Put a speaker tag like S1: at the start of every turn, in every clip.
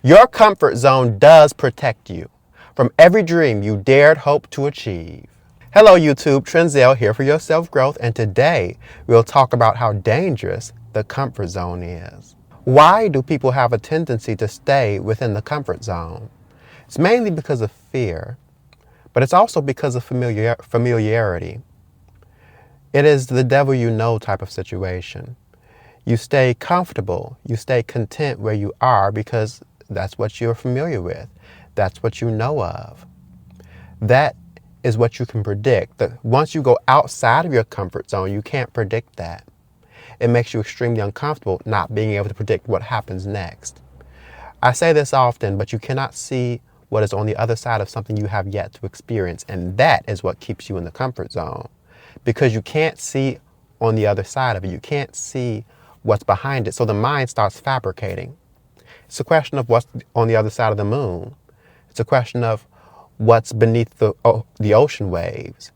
S1: Your comfort zone does protect you from every dream you dared hope to achieve. Hello YouTube, Trenzel here for your self-growth, and today we'll talk about how dangerous the comfort zone is. Why do people have a tendency to stay within the comfort zone? It's mainly because of fear, but it's also because of familiarity. It is the devil you know type of situation. You stay comfortable, you stay content where you are because that's what you're familiar with. That's what you know of. That is what you can predict. Once you go outside of your comfort zone, you can't predict that. It makes you extremely uncomfortable not being able to predict what happens next. I say this often, but you cannot see what is on the other side of something you have yet to experience, and that is what keeps you in the comfort zone. Because you can't see on the other side of it. You can't see what's behind it, so the mind starts fabricating. It's a question of what's on the other side of the moon. It's a question of what's beneath the ocean waves.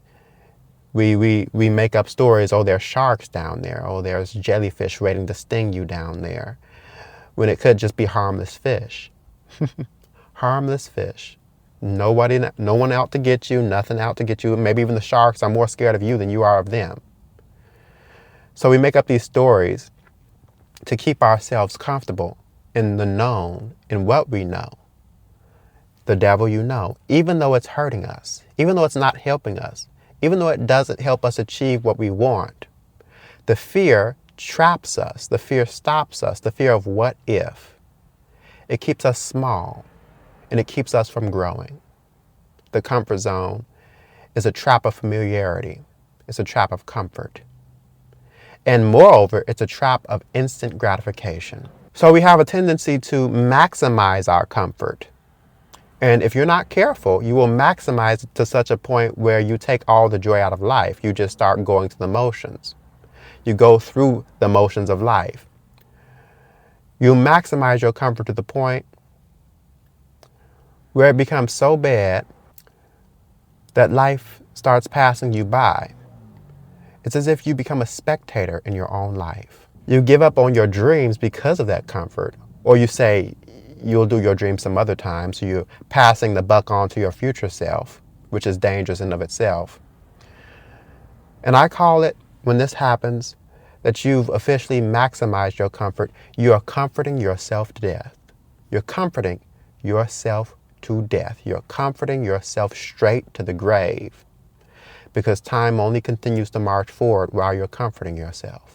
S1: We make up stories. Oh, there's sharks down there. Oh, there's jellyfish waiting to sting you down there. When it could just be harmless fish. Harmless fish. No one out to get you, nothing out to get you. Maybe even the sharks are more scared of you than you are of them. So we make up these stories to keep ourselves comfortable in the known, in what we know. The devil you know, even though it's hurting us, even though it's not helping us, even though it doesn't help us achieve what we want. The fear traps us. The fear stops us. The fear of what if. It keeps us small, and it keeps us from growing. The comfort zone is a trap of familiarity. It's a trap of comfort. And moreover, it's a trap of instant gratification. So we have a tendency to maximize our comfort. And if you're not careful, you will maximize it to such a point where you take all the joy out of life. You just start going through the motions. You go through the motions of life. You maximize your comfort to the point where it becomes so bad that life starts passing you by. It's as if you become a spectator in your own life. You give up on your dreams because of that comfort, or you say you'll do your dreams some other time, so you're passing the buck on to your future self, which is dangerous in of itself. And I call it, when this happens, that you've officially maximized your comfort. You are comforting yourself to death. You're comforting yourself to death. You're comforting yourself straight to the grave, because time only continues to march forward while you're comforting yourself.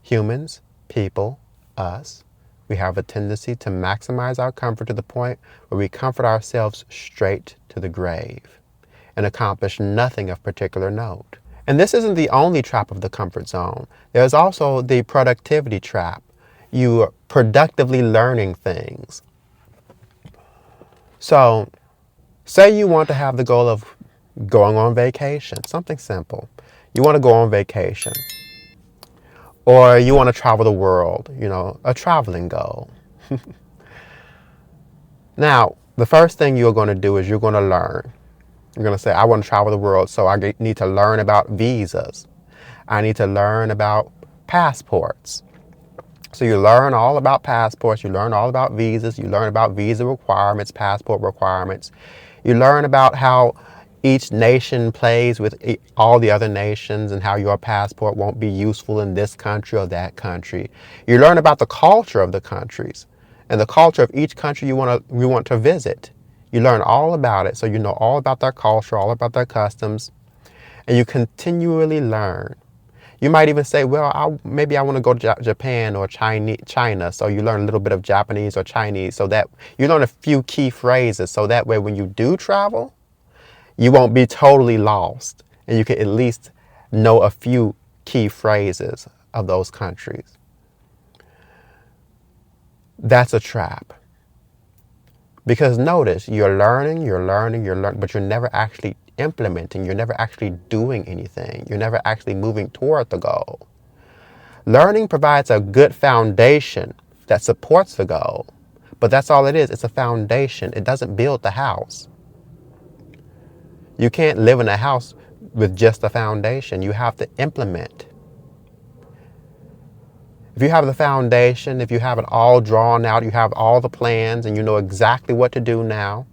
S1: Humans, people, us, we have a tendency to maximize our comfort to the point where we comfort ourselves straight to the grave and accomplish nothing of particular note. And this isn't the only trap of the comfort zone. There's also the productivity trap. You are productively learning things. So, say you want to have the goal of going on vacation, something simple. You want to go on vacation. Or you want to travel the world, a traveling goal. Now, the first thing you're going to do is you're going to learn. You're going to say, I want to travel the world, so I need to learn about visas. I need to learn about passports. So you learn all about passports, you learn all about visas, you learn about visa requirements, passport requirements. You learn about how each nation plays with all the other nations and how your passport won't be useful in this country or that country. You learn about the culture of the countries and the culture of each country you want to visit. You learn all about it, so you know all about their culture, all about their customs, and you continually learn. You might even say, well, maybe I want to go to Japan or China, so you learn a little bit of Japanese or Chinese, so that you learn a few key phrases, so that way when you do travel, you won't be totally lost, and you can at least know a few key phrases of those countries. That's a trap. Because notice, you're learning, but you're never actually implementing. You're never actually doing anything. You're never actually moving toward the goal. Learning provides a good foundation that supports the goal, but that's all it is. It's a foundation. It doesn't build the house. You can't live in a house with just a foundation. You have to implement. If you have the foundation, if you have it all drawn out, you have all the plans and you know exactly what to do now,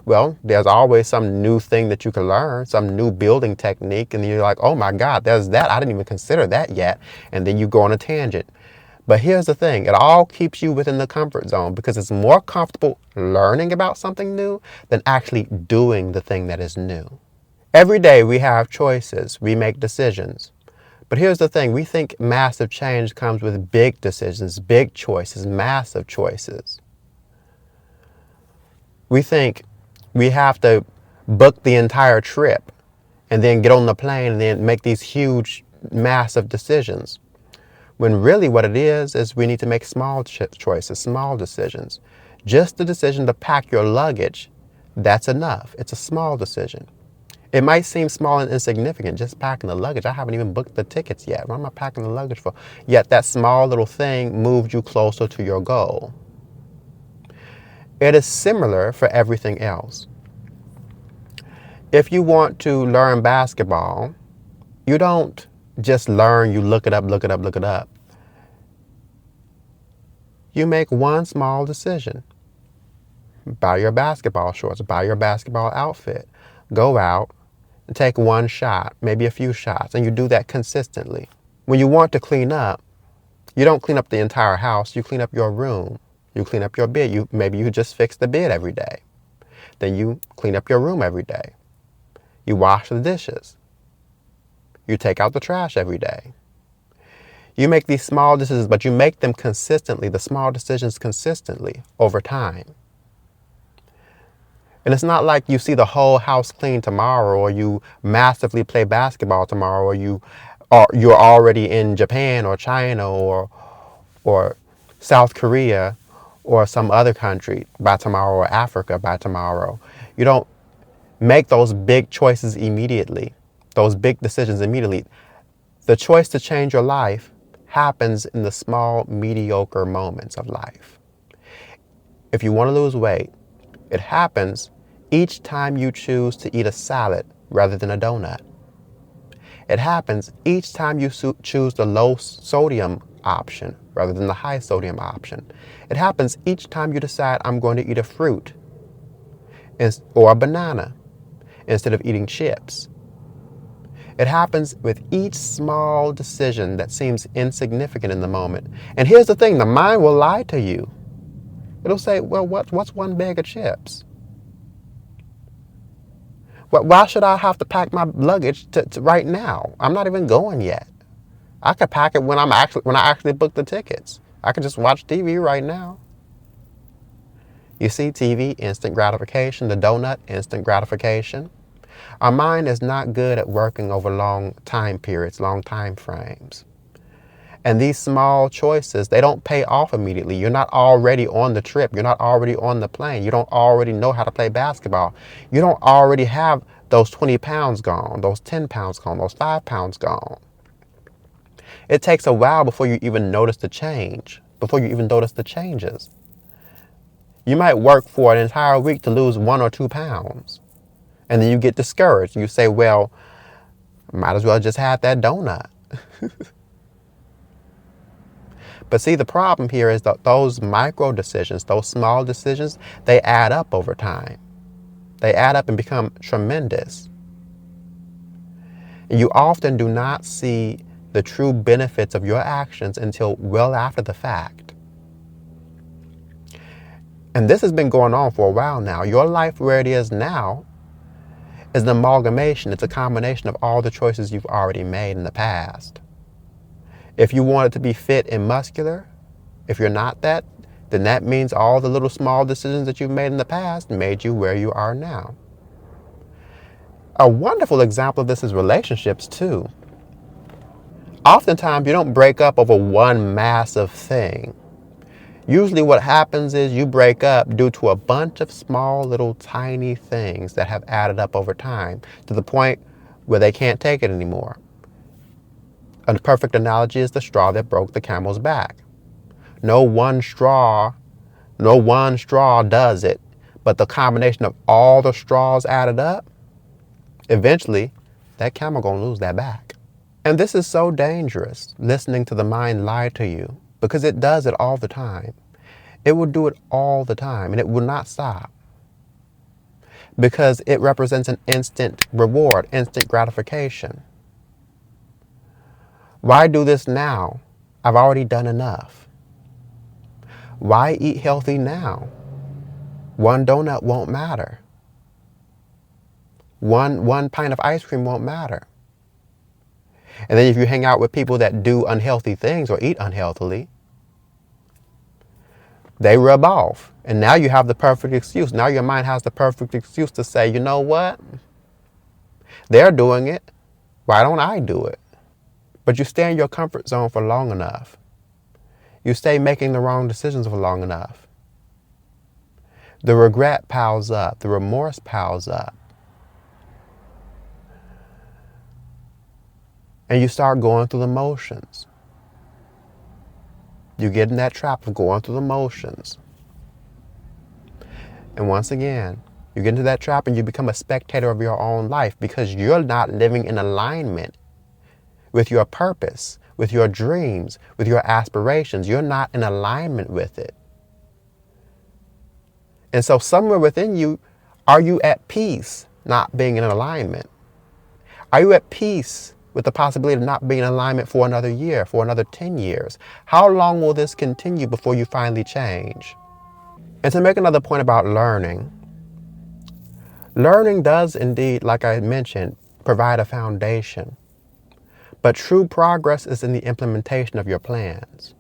S1: well, there's always some new thing that you can learn, some new building technique, and you're like, oh my God, there's that. I didn't even consider that yet. And then you go on a tangent. But here's the thing, it all keeps you within the comfort zone because it's more comfortable learning about something new than actually doing the thing that is new. Every day we have choices, we make decisions. But here's the thing, we think massive change comes with big decisions, big choices, massive choices. We think we have to book the entire trip and then get on the plane and then make these huge, massive decisions. When really what it is we need to make small choices, small decisions. Just the decision to pack your luggage, that's enough. It's a small decision. It might seem small and insignificant, just packing the luggage. I haven't even booked the tickets yet. What am I packing the luggage for? Yet that small little thing moved you closer to your goal. It is similar for everything else. If you want to learn basketball, you don't just learn, you look it up, look it up, look it up. You make one small decision. Buy your basketball shorts, buy your basketball outfit. Go out and take one shot, maybe a few shots, and you do that consistently. When you want to clean up, you don't clean up the entire house, you clean up your room. You clean up your bed. Maybe you just fix the bed every day. Then you clean up your room every day. You wash the dishes. You take out the trash every day. You make these small decisions, but you make them consistently, the small decisions consistently over time. And it's not like you see the whole house clean tomorrow, or you massively play basketball tomorrow, or you're already in Japan or China or South Korea or some other country by tomorrow, or Africa by tomorrow. You don't make those big choices immediately, those big decisions immediately. The choice to change your life happens in the small, mediocre moments of life. If you want to lose weight, it happens each time you choose to eat a salad rather than a donut. It happens each time you choose the low sodium option rather than the high sodium option. It happens each time you decide I'm going to eat a fruit or a banana instead of eating chips. It happens with each small decision that seems insignificant in the moment. And here's the thing, the mind will lie to you. It'll say, well, what's one bag of chips? Why should I have to pack my luggage to right now? I'm not even going yet. I could pack it when I actually book the tickets. I could just watch TV right now. You see, TV, instant gratification. The donut, instant gratification. Our mind is not good at working over long time periods, long time frames. And these small choices, they don't pay off immediately. You're not already on the trip. You're not already on the plane. You don't already know how to play basketball. You don't already have those 20 pounds gone, those 10 pounds gone, those 5 pounds gone. It takes a while before you even notice the change, before you even notice the changes. You might work for an entire week to lose 1 or 2 pounds. And then you get discouraged. You say, well, might as well just have that donut. But see, the problem here is that those micro decisions, those small decisions, they add up over time. They add up and become tremendous. And you often do not see the true benefits of your actions until well after the fact. And this has been going on for a while now. Your life where it is now is an amalgamation. It's a combination of all the choices you've already made in the past. If you wanted to be fit and muscular, if you're not that, then that means all the little small decisions that you've made in the past made you where you are now. A wonderful example of this is relationships too. Oftentimes you don't break up over one massive thing. Usually what happens is you break up due to a bunch of small little tiny things that have added up over time to the point where they can't take it anymore. A perfect analogy is the straw that broke the camel's back. No one straw does it, but the combination of all the straws added up, eventually that camel gonna lose that back. And this is so dangerous, listening to the mind lie to you, because it does it all the time. It will do it all the time, and it will not stop. Because it represents an instant reward, instant gratification. Why do this now? I've already done enough. Why eat healthy now? One donut won't matter. One pint of ice cream won't matter. And then if you hang out with people that do unhealthy things or eat unhealthily, they rub off. And now you have the perfect excuse. Now your mind has the perfect excuse to say, you know what? They're doing it. Why don't I do it? But you stay in your comfort zone for long enough. You stay making the wrong decisions for long enough. The regret piles up. The remorse piles up. And you start going through the motions. You get in that trap of going through the motions. And once again, you get into that trap and you become a spectator of your own life because you're not living in alignment with your purpose, with your dreams, with your aspirations. You're not in alignment with it. And so somewhere within you, are you at peace not being in alignment? Are you at peace with the possibility of not being in alignment for another year, for another 10 years? How long will this continue before you finally change? And to make another point about learning, learning does indeed, like I mentioned, provide a foundation. But true progress is in the implementation of your plans.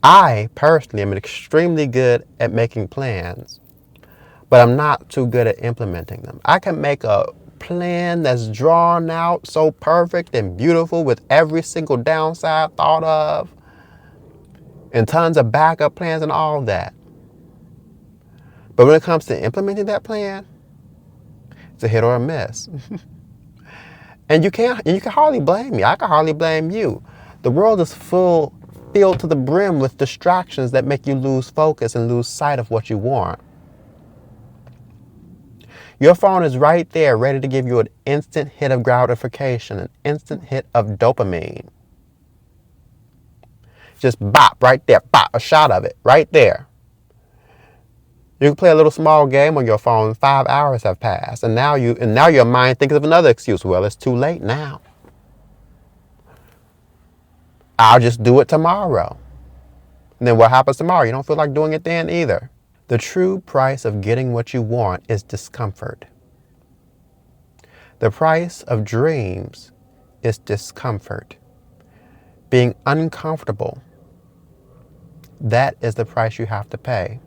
S1: I personally am extremely good at making plans, but I'm not too good at implementing them. I can make a plan that's drawn out so perfect and beautiful with every single downside thought of and tons of backup plans and all that. But when it comes to implementing that plan, it's a hit or a miss. And you can hardly blame me. I can hardly blame you. The world is filled to the brim with distractions that make you lose focus and lose sight of what you want. Your phone is right there, ready to give you an instant hit of gratification, an instant hit of dopamine. Just bop, right there, bop, a shot of it, right there. You can play a little small game on your phone, 5 hours have passed, and now your mind thinks of another excuse. Well, it's too late now. I'll just do it tomorrow. And then what happens tomorrow? You don't feel like doing it then either. The true price of getting what you want is discomfort. The price of dreams is discomfort. Being uncomfortable. That is the price you have to pay.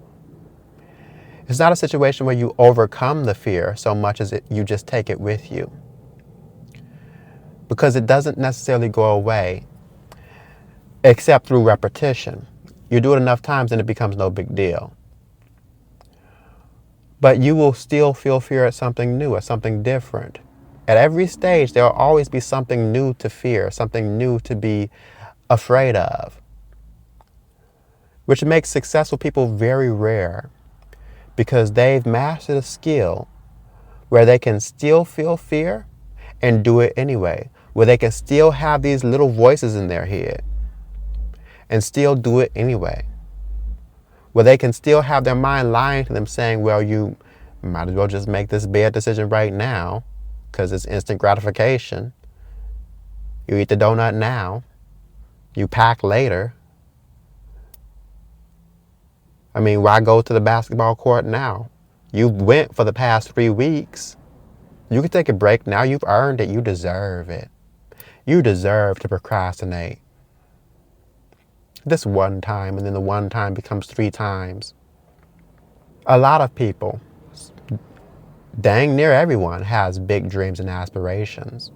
S1: It's not a situation where you overcome the fear so much as you just take it with you. Because it doesn't necessarily go away except through repetition. You do it enough times and it becomes no big deal. But you will still feel fear at something new, at something different. At every stage, there will always be something new to fear, something new to be afraid of, which makes successful people very rare because they've mastered a skill where they can still feel fear and do it anyway, where they can still have these little voices in their head and still do it anyway, where they can still have their mind lying to them saying, well, you might as well just make this bad decision right now because it's instant gratification. You eat the donut now. You pack later. I mean, why go to the basketball court now? You went for the past 3 weeks. You can take a break now. You've earned it. You deserve it. You deserve to procrastinate. This one time, and then the one time becomes 3 times. A lot of people, dang near everyone, has big dreams and aspirations.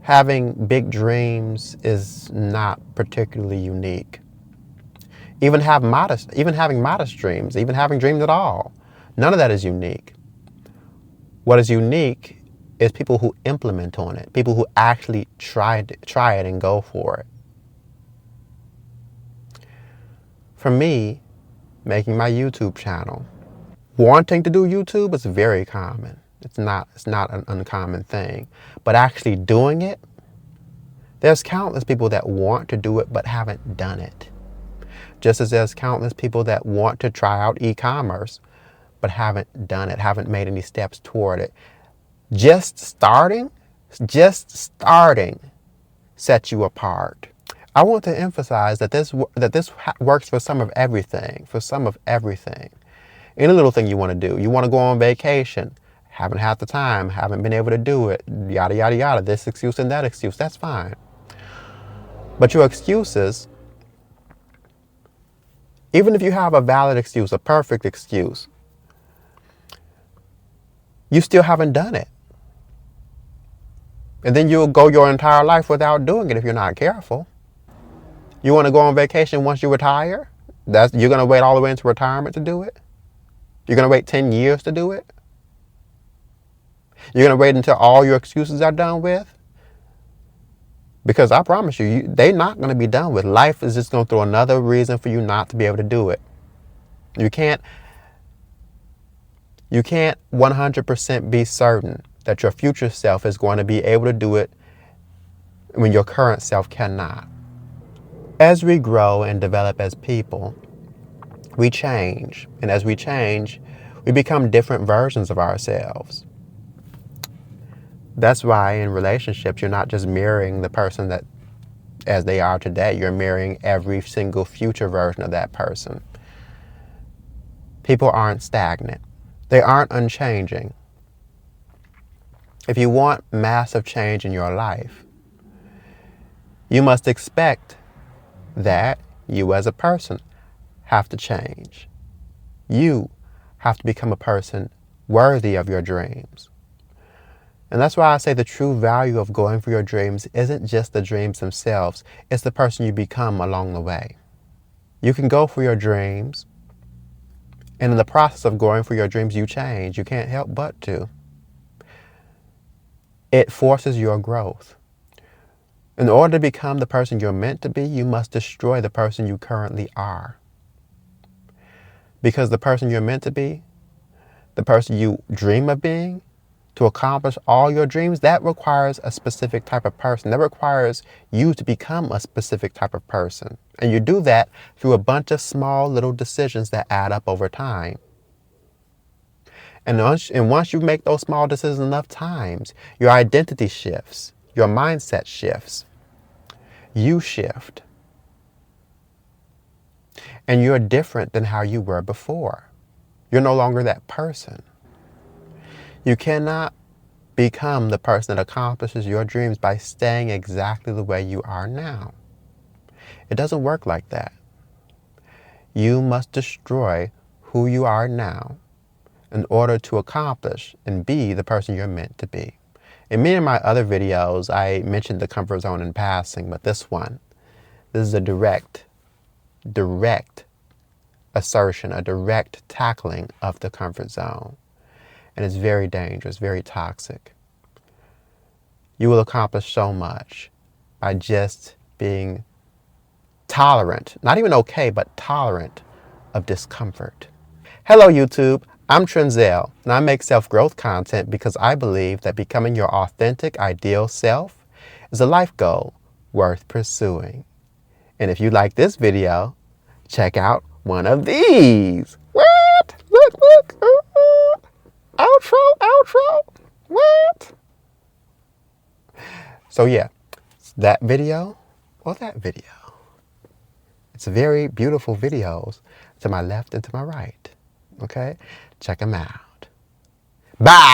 S1: Having big dreams is not particularly unique. Even having modest dreams, even having dreams at all, none of that is unique. What is unique is people who implement on it, people who actually try it and go for it. For me, making my YouTube channel, wanting to do YouTube is very common. It's not an uncommon thing. But actually doing it, there's countless people that want to do it but haven't done it. Just as there's countless people that want to try out e-commerce but haven't done it, haven't made any steps toward it. Just starting sets you apart. I want to emphasize that this works for some of everything, Any little thing you want to do. You want to go on vacation, haven't had the time, haven't been able to do it, yada, yada, yada, this excuse and that excuse, that's fine. But your excuses, even if you have a valid excuse, a perfect excuse, you still haven't done it. And then you'll go your entire life without doing it if you're not careful. You want to go on vacation once you retire? You're going to wait all the way into retirement to do it? You're going to wait 10 years to do it? You're going to wait until all your excuses are done with? Because I promise you, they're not going to be done with. Life is just going to throw another reason for you not to be able to do it. You can't 100% be certain that your future self is going to be able to do it when your current self cannot. As we grow and develop as people, we change. And as we change, we become different versions of ourselves. That's why in relationships, you're not just mirroring the person that as they are today. You're mirroring every single future version of that person. People aren't stagnant. They aren't unchanging. If you want massive change in your life, you must expect that you as a person have to change. You have to become a person worthy of your dreams. And that's why I say the true value of going for your dreams isn't just the dreams themselves, it's the person you become along the way. You can go for your dreams, and in the process of going for your dreams, you change. You can't help but to. It forces your growth. In order to become the person you're meant to be, you must destroy the person you currently are. Because the person you're meant to be, the person you dream of being, to accomplish all your dreams, that requires a specific type of person. That requires you to become a specific type of person. And you do that through a bunch of small little decisions that add up over time. And once you make those small decisions enough times, your identity shifts, your mindset shifts, you shift. And you're different than how you were before. You're no longer that person. You cannot become the person that accomplishes your dreams by staying exactly the way you are now. It doesn't work like that. You must destroy who you are now in order to accomplish and be the person you're meant to be. In many of my other videos, I mentioned the comfort zone in passing, but this is a direct assertion, a direct tackling of the comfort zone. And it's very dangerous, very toxic. You will accomplish so much by just being tolerant, not even okay, but tolerant of discomfort. Hello, YouTube. I'm Trenzel, and I make self-growth content because I believe that becoming your authentic, ideal self is a life goal worth pursuing. And if you like this video, check out one of these. What? Look. Outro. What? So yeah, that video. It's very beautiful videos to my left and to my right. Okay? Check them out. Bye!